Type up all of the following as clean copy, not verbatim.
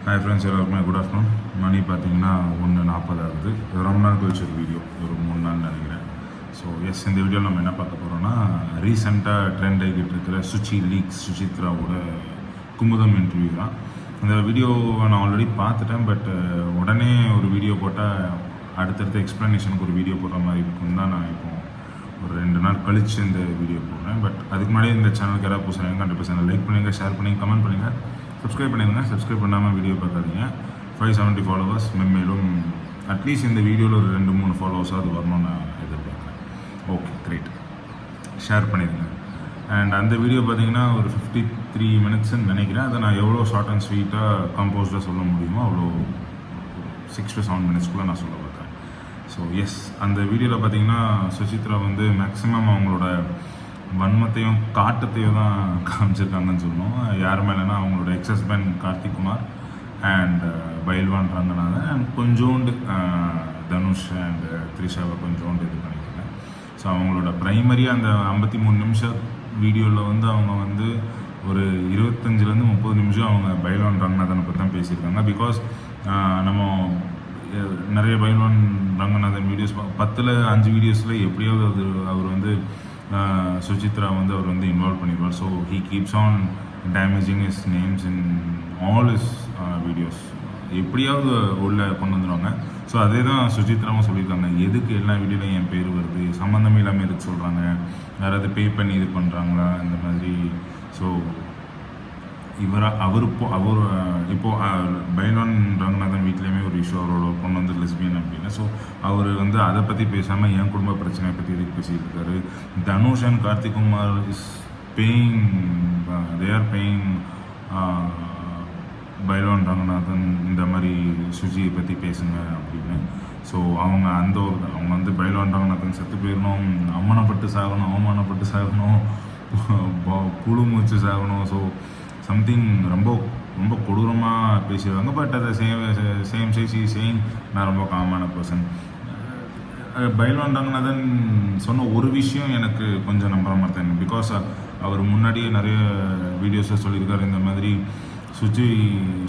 Hi friends, எல்லாருக்குமே good afternoon. மணி பார்த்தீங்கன்னா 1:40 ஆகுது. ரொம்ப நாள் கழிச்சு ஒரு வீடியோ, ஒரு 3 நாள் நினைக்கிறேன். ஸோ இந்த வீடியோவில் நம்ம என்ன பார்க்க போகிறோம்னா, ரீசெண்டாக ட்ரெண்ட் ஆகிக்கிட்டு இருக்கிற சுசித்ராவோட குமுதம் இன்டர்வியூ தான். அந்த வீடியோவை நான் ஆல்ரெடி பார்த்துட்டேன். பட் உடனே ஒரு வீடியோ போட்டால் அடுத்தடுத்த எக்ஸ்ப்ளனேஷனுக்கு ஒரு வீடியோ போடுற மாதிரி இருக்கும் தான் நான் இப்போ ஒரு 2 நாள் கழிச்சு இந்த வீடியோ போடுறேன். பட் அதுக்கு முன்னாடி இந்த சேனலுக்கு யாராவது புதுசாக கண்டிப்பாக சேனல் லைக் பண்ணுங்கள், ஷேர் பண்ணி கமெண்ட் பண்ணுங்கள், சப்ஸ்கிரைப் பண்ணிடுங்க. சப்ஸ்கிரைப் பண்ணாமல் வீடியோ பார்க்காதீங்க. 570 ஃபாலோவர்ஸ் மென்மேலும் அட்லீஸ்ட் இந்த வீடியோவில் ஒரு 2-3 ஃபாலோவர்ஸாக வரணும்னு நான் எதிர்பார்க்குறேன். Okay, great. ஷேர் பண்ணிடுங்க. அண்ட் அந்த வீடியோ பார்த்தீங்கன்னா ஒரு 53 மினிட்ஸ்ன்னு நினைக்கிறேன். அதை நான் எவ்வளோ ஷார்ட் அண்ட் ஸ்வீட்டாக கம்போஸ்டாக சொல்ல முடியுமோ அவ்வளோ 6 to 7 மினிட்ஸ்க்குள்ளே நான் சொல்ல பார்க்குறேன். ஸோ அந்த வீடியோவில் பார்த்தீங்கன்னா சுசித்ரா வந்து மேக்ஸிமம் அவங்களோட வன்மத்தையும் காட்டத்தையும் தான் காமிச்சிருக்காங்கன்னு சொல்லணும். யார் மேலேனா அவங்களோட ex husband Karthik Kumar and Pailwan Ranganathan and கொஞ்சோண்டு தனுஷ் அண்ட் த்ரிஷாவை கொஞ்சோண்டு இது பண்ணியிருக்கேன். ஸோ அவங்களோட ப்ரைமரியாக அந்த 53 நிமிஷம் வீடியோவில் வந்து அவங்க வந்து ஒரு 25-30 நிமிஷம் அவங்க பைல்வான் ரங்கநாதனை பற்றி தான் பேசியிருக்காங்க. பிகாஸ் நம்ம நிறைய பைல்வான் ரங்கநாதன் வீடியோஸ் 10ல் 5 வீடியோஸில் எப்படியாவது அவர் வந்து சுசித்ரா வந்து அவர் வந்து இன்வால்வ் பண்ணிடுவார். So he keeps on damaging is names in all is videos. எப்படியாவது உள்ள கொண்டு வந்துடுவாங்க. ஸோ அதே தான் சுசித்ராவும் சொல்லியிருக்காங்க. எதுக்கு எல்லா வீடியோலையும் என் பேர் வருது, சம்மந்தமே இல்லாமல் எதுக்கு சொல்கிறாங்க, யாராவது பே பண்ணி இது பண்ணுறாங்களா இந்த மாதிரி. ஸோ அவர் இப்போது பைல்வான் ரங்கநாதன் வீட்லேயுமே ஒரு இஷ்யூ, அவரோட பொண்ணு வந்து லெஸ்பியன் அப்படின்னு. ஸோ அவர் வந்து அதை பற்றி பேசாமல் என் குடும்ப பிரச்சனையை பற்றி எதுக்கு பேசிகிட்டு இருக்காரு. Dhanush and Karthik Kumar is paying, they are paying Pailwan Ranganathan இந்த மாதிரி சுஜியை பற்றி பேசுங்க அப்படின்னு. ஸோ அவங்க வந்து பைல்வான் ரங்கநாதன் செத்து போயிடணும், அம்மனப்பட்டு சாகணும், அவமானப்பட்டு சாகணும், புழு மூச்சு சாகணும். ஸோ சம்திங் ரொம்ப ரொம்ப கொடூரமாக பேசிடுவாங்க. பட் அதை சேம் சேயிங் நான் ரொம்ப காமான பர்சன். பைல்வான் ரங்கநாதன் சொன்ன ஒரு விஷயம் எனக்கு கொஞ்சம் நம்புற மாதிரி தான். பிகாஸ் அவர் முன்னாடியே நிறைய வீடியோஸில் சொல்லியிருக்காரு இந்த மாதிரி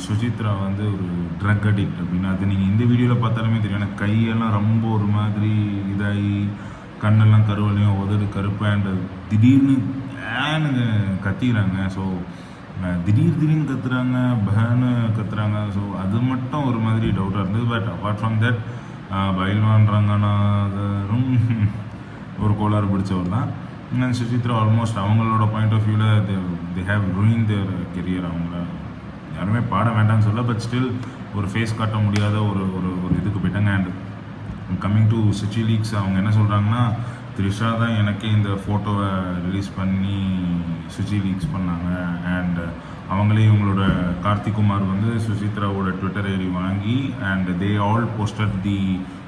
சுசித்ரா வந்து ஒரு ட்ரக் அடிக்ட் அப்படின்னு. அது நீங்கள் இந்த வீடியோவில் பார்த்தாலுமே தெரியும். எனக்கு கையெல்லாம் ரொம்ப ஒரு மாதிரி இதாகி, கண்ணெல்லாம் கருவலையும், உதடு கருப்பாண்டு திடீர்னு ஏன்னு கத்திக்கிறாங்க. ஸோ திடீர்னு கத்துறாங்க, பஹான்னு கத்துறாங்க. ஸோ அது மட்டும் ஒரு மாதிரி டவுட்டாக இருந்தது. பட் அப்பார்ட் ஃப்ரம் தட் பைல்வான் ரங்கநாதரும் ஒரு கோளாறு பிடிச்சவர் தான். அண்ட் சுசித்ரா ஆல்மோஸ்ட் அவங்களோட பாயிண்ட் ஆஃப் வியூவில் they have ruin there career. அவங்கள யாருமே பாட வேண்டாம்னு சொல்ல, பட் ஸ்டில் ஒரு ஃபேஸ் காட்ட முடியாத ஒரு ஒரு இதுக்கு போயிட்டாங்க. And coming to Suchi leaks, அவங்க என்ன சொல்கிறாங்கன்னா, த்ரிஷா தான் எனக்கே இந்த ஃபோட்டோவை ரிலீஸ் பண்ணி சுச்சி லீக்ஸ் பண்ணாங்க. அண்ட் அவங்களே இவங்களோட கார்த்திக் குமார் வந்து சுசித்ராவோட ட்விட்டர் ஐடி வாங்கி and they all posted the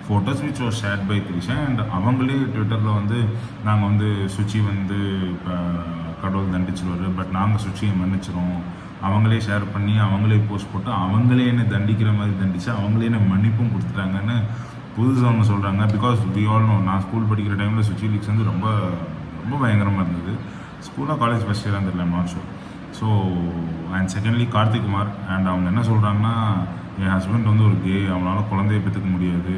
photos which was shared by Trisha. And அவங்களே ட்விட்டரில் வந்து நாங்கள் வந்து சுச்சி வந்து இப்போ கடவுள் தண்டிச்சிருவார், பட் நாங்கள் சுச்சியை மன்னிச்சிரும், அவங்களே ஷேர் பண்ணி அவங்களே போஸ்ட் போட்டு அவங்களே என்ன தண்டிக்கிற மாதிரி தண்டிச்சு அவங்களே என்ன மன்னிப்பும் கொடுத்துட்டாங்கன்னு புதுசாக அவங்க சொல்கிறாங்க. பிகாஸ் வி ஆல் நோ, நான் ஸ்கூல் படிக்கிற டைமில் சுச்சி லீக்ஸ் வந்து ரொம்ப ரொம்ப பயங்கரமாக இருந்தது. ஸ்கூலாக காலேஜ் ஃபஸ்ட் இயராக தெரியல, not sure. So and secondly Karthik Kumar and அவங்க என்ன சொல்கிறாங்கன்னா, என் ஹஸ்பண்ட் வந்து ஒரு கே, அவனால் குழந்தைய பெற்றுக்க முடியாது,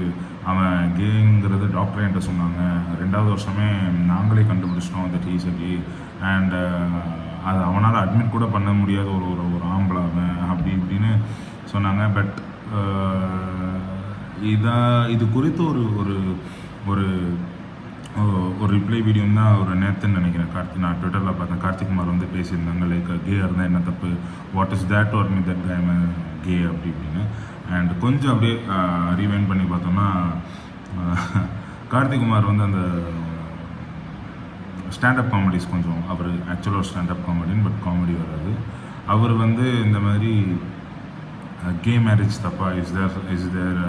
அவன் கேங்கிறது டாக்டர் என்கிட்ட சொன்னாங்க, 2வது வருஷமே நாங்களே கண்டுபிடிச்சிட்டோம் that he's a K. And அது அவனால் அட்மிட் கூட பண்ண முடியாத ஒரு ஆம்பளை அவன் அப்படி இப்படின்னு சொன்னாங்க. பட் இது குறித்து ஒரு ஒரு ஒரு ஒரு ரிப்ளை வீடியோ தான் ஒரு நேற்றுன்னு நினைக்கிறேன். நான் ட்விட்டரில் பார்த்தேன். கார்த்திக் குமார் வந்து பேசியிருந்தாங்க, லைக் கேயாக இருந்தால் என்ன தப்பு, what is that or me that I am gay அப்படி இப்படின்னு. அண்ட் கொஞ்சம் அப்படியே ரீவைண்ட் பண்ணி பார்த்தோம்னா, கார்த்திக் குமார் வந்து அந்த ஸ்டாண்டப் காமெடிஸ் கொஞ்சம், அவர் ஆக்சுவலாக ஸ்டாண்டப் காமெடின்னு, பட் காமெடி வராது. அவர் வந்து இந்த மாதிரி கே மேரேஜ் தப்பா, is there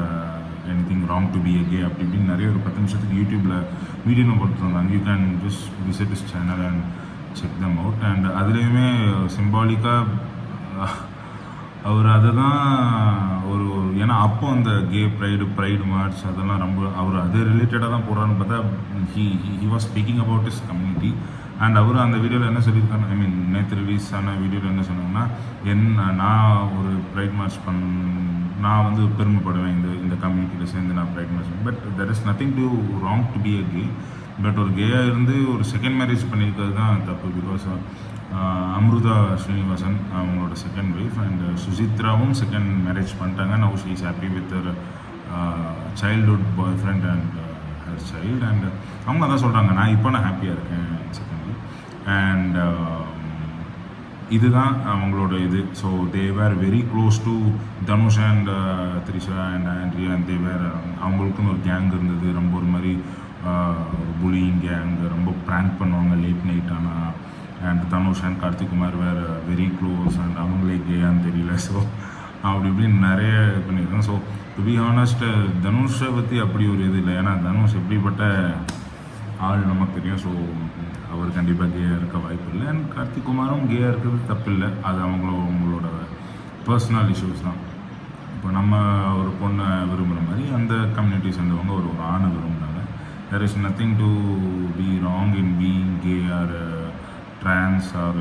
anything wrong to be a gay அப்படி இப்படின்னு நிறைய ஒரு 10 நிமிஷத்துக்கு யூடியூப்பில் வீடியோ போட்டுருந்தாங்க. You can just visit his channel and check them out. And அதுலேயுமே சிம்பாலிக்காக அவர் அதை தான் ஒரு ஏன்னா அப்போ அந்த கே ப்ரைடு மார்ச் அதெல்லாம் ரொம்ப அவர் அது ரிலேட்டடாக தான் போடுறான்னு பார்த்தா he was speaking about is community. And அவரும் அந்த வீடியோவில் என்ன சொல்லியிருக்காங்க, ஐ மீன் நேற்று ரிலீஸ் ஆன வீடியோவில் என்ன சொன்னாங்கன்னா, நான் ஒரு ப்ரைட் மார்ச் நான் வந்து பெருமைப்படுவேன் இந்த கம்யூனிட்டியில் சேர்ந்து நான் pride march. But there is nothing to wrong to be a gay. But ஒரு கேயாக இருந்து ஒரு செகண்ட் மேரேஜ் பண்ணியிருக்கிறது தான் தப்பு. பிகாஸ் அம்ருதா ஸ்ரீனிவாசன் அவங்களோட செகண்ட் ஒய்ஃப் அண்ட் சுசித்ராவும் செகண்ட் மேரேஜ் பண்ணிட்டாங்க. Now she is happy with her childhood boyfriend and her child. And அவங்க தான் சொல்கிறாங்க, நான் ஹாப்பியாக இருக்கேன் செகண்ட்லி. அண்ட் இதுதான் அவங்களோட இது. So they were very close to Dhanush and Trisha and Andrea. And they were அவங்களுக்குன்னு ஒரு கேங் இருந்தது, ரொம்ப ஒரு மாதிரி புலியிங் கேங், ரொம்ப ப்ராங்க் பண்ணுவாங்க லேட் நைட். ஆனால் and Dhanush and Karthik Kumar were very close and அவங்களே கேயான்னு தெரியல. ஸோ அப்படி இப்படின்னு நிறைய இது பண்ணியிருக்காங்க. ஸோ டு பி ஹானஸ்ட் தனுஷை பற்றி அப்படி ஒரு இது இல்லை. ஏன்னா தனுஷ் எப்படிப்பட்ட ஆள் நமக்கு தெரியும். ஸோ அவர் கண்டிப்பாக கேயாக இருக்க வாய்ப்பு இல்லை. அண்ட் கார்த்திக்குமாரும் கேயாக இருக்கிறது தப்பு இல்லை. அது அவங்களோட பர்சனல் இஷ்யூஸ் தான். இப்போ நம்ம ஒரு பொண்ணை விரும்புகிற மாதிரி அந்த கம்யூனிட்டி சேர்ந்தவங்க ஒரு ஆணை விரும்புகிறாங்க. There is nothing to be wrong in being gay or trans or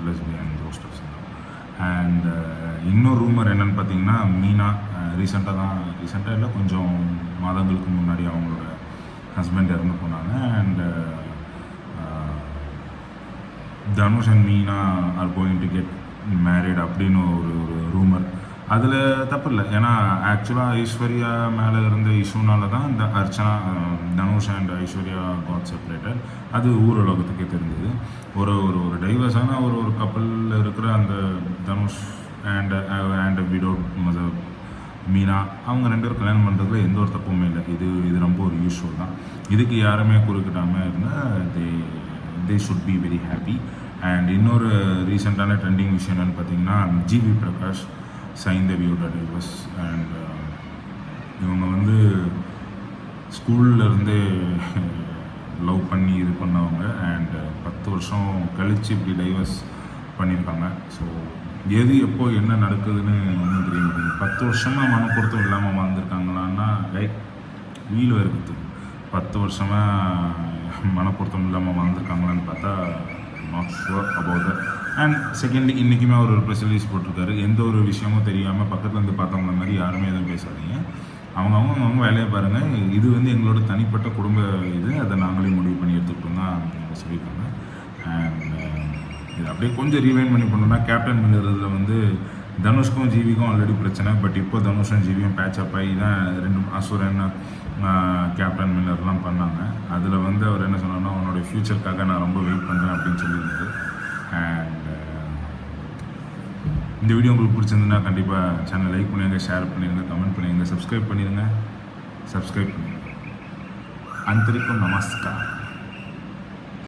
lesbian those stuffs. And இன்னொரு ரூமர் என்னென்னு பார்த்தீங்கன்னா, மீனா ரீசெண்டாக இல்லை, கொஞ்சம் மாதங்களுக்கு முன்னாடி அவங்களோட ஹஸ்பண்ட் இறந்து போனாங்க. And Dhanush and Meena are going to get married அப்படின்னு ஒரு ரூமர். அதில் தப்பு இல்லை. ஏன்னா ஆக்சுவலாக ஐஸ்வர்யா மேலே இருந்த இஷ்யூனால தான் இந்த Archana, Dhanush and Aishwarya got separated. அது ஊரலோகத்துக்கே தெரிஞ்சது. ஒரு டைவர்ஸான ஒரு கப்பலில் இருக்கிற அந்த Dhanush and widowed mother Meena, அவங்க ரெண்டு பேரும் கல்யாணம் பண்ணுறதுல எந்த ஒரு தப்புமே இல்லை. இது ரொம்ப ஒரு யூஸ்ஃபுல் தான். இதுக்கு யாருமே குறுக்கிட்டாமல் இருந்தால் they should be very happy. And இன்னொரு ரீசெண்டான ட்ரெண்டிங் விஷயம் என்னென்னு பார்த்தீங்கன்னா, ஜிவி பிரகாஷ் சைந்தவியோட டைவர்ஸ். அண்ட் இவங்க வந்து ஸ்கூல்லேருந்தே லவ் பண்ணி இது பண்ணவங்க. அண்ட் 10 வருஷம் கழித்து இப்படி டைவர்ஸ் பண்ணியிருக்காங்க. ஸோ எது எப்போ என்ன நடக்குதுன்னு ஒன்றும் தெரிய மாட்டேங்குது. 10 வருஷமாக மனப்பொருத்தம் இல்லாமல் வாழ்ந்துருக்காங்களான்னா வீல் இருக்குது. 10 வருஷமாக மனப்பொருத்தம் இல்லாமல் வாழ்ந்துருக்காங்களான்னு பார்த்தா not sure about that. And secondly இன்றைக்குமே அவர் ஒரு ப்ரெஸ் ரிலீஸ் போட்டிருக்காரு. எந்த ஒரு விஷயமும் தெரியாமல் பக்கத்தில் இருந்து பார்த்தவங்க மாதிரி யாருமே எதுவும் பேசாதீங்க, அவங்க வேலையை பாருங்கள், இது வந்து எங்களோட தனிப்பட்ட குடும்ப இது, அதை நாங்களே முடிவு பண்ணி எடுத்துக்கிட்டோம் தான் அவங்க சொல்லியிருக்காங்க. அண்ட் இது அப்படியே கொஞ்சம் ரீவைண்ட் பண்ணி பண்ணோம்னா, கேப்டன் மில்லரில் வந்து தனுஷ்க்கும் ஜீவிக்கும் ஆல்ரெடி பிரச்சனை. பட் இப்போ தனுஷும் ஜீவியும் பேட்சப் ஆகி தான் அசுரன் கேப்டன் மில்லர்லாம் பண்ணாங்க. அதில் வந்து அவர் என்ன சொன்னார்னா, அவனுடைய ஃப்யூச்சருக்காக நான் ரொம்ப வெயிட் பண்ணுறேன் அப்படின்னு சொல்லியிருந்தாரு. அண்ட் இந்த வீடியோ உங்களுக்கு பிடிச்சிருந்துன்னா கண்டிப்பாக சேனல் லைக் பண்ணிடுங்க, ஷேர் பண்ணிடுங்க, கமெண்ட் பண்ணிடுங்க, சப்ஸ்கிரைப் பண்ணிடுங்க. அந்தரிக்கும் நமஸ்கார்.